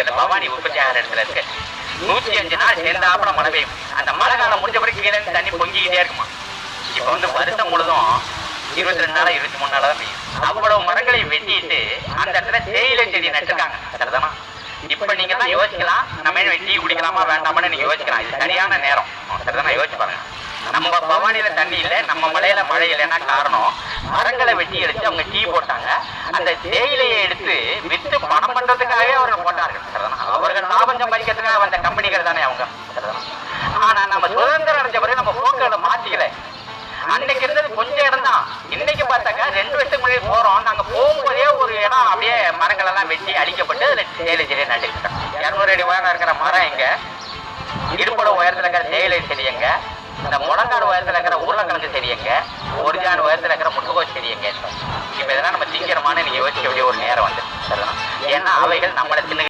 அந்த பவானி உற்பத்தி ஆகிற இடத்துல இருக்கு. 105 நாள் சேர்ந்தாப்புல மழை பெய்யும். அந்த மழை காலம் முடிஞ்ச பிறகு கீழே தண்ணி பொங்கிக்கிட்டே இருக்குமா. இப்ப வருஷம் முழுதும் 22 நாளா 23 நாளா தான் பெய்யும். அவ்வளவு மரங்களை வெட்டிட்டு அந்த இடத்துல தேயிலை செடி நட்டுருக்காங்க. சரிதானா? இப்ப நீங்க தான் யோசிக்கலாம், நம்ம டீ குடிக்கலாமா வேண்டாமான்னு நீங்க யோசிக்கலாம். இது சரியான நேரம். சரிதானா? யோசிச்சு பாருங்க. நம்ம பவானியில தண்ணி இல்லை, நம்ம மலையில மழை இல்லைன்னா காரணம் மரங்களை வெட்டி அடிச்சு அவங்க டீ போட்டாங்க. அந்த தேயிலையை எடுத்து வித்து பணம் பண்றதுக்காகவே அவர்கள் போட்டார்கள். சரிதானா? அவர்கள் லாபம் சம்பாதிக்கிறதுக்காக வந்த கம்பெனிகள் தானே அவங்க. சரிதானா? ஆனா நம்ம சுதந்திரம் அடைஞ்ச பிறகு நம்ம போக்குகளை மாத்திக்கல. அன்னைக்கு இருந்தது கொஞ்சம் இடம் தான். இன்னைக்கு பார்த்தாக்கா 2 வருஷத்துக்கு முன்னாடி போறோம். நாங்க போகும்போதே ஒரு இடம் அப்படியே மரங்கள் எல்லாம் வெட்டி அழிக்கப்பட்டு அதுல தேயிலை செடியை நட்டுக்கிட்டோம். 200 அடி உயரம் இருக்கிற மரம் எங்க, இடுப்பட உயரத்துல இருக்கிற தேயிலை செடி எங்க, இந்த முழங்காடு உயரத்துல இருக்கிற உருளைக்கிழங்கு செடி எங்க, ஒரு ஜான் உயரத்துல இருக்கிற முட்டுக்கோஸ் செடி எங்க. இப்ப இதெல்லாம் நம்ம திங்கிறோமான்னு நீங்க யோசிக்க வேண்டிய ஒரு நேரம் வந்து. ஏன்னா அவைகள் நம்மளை தின்னு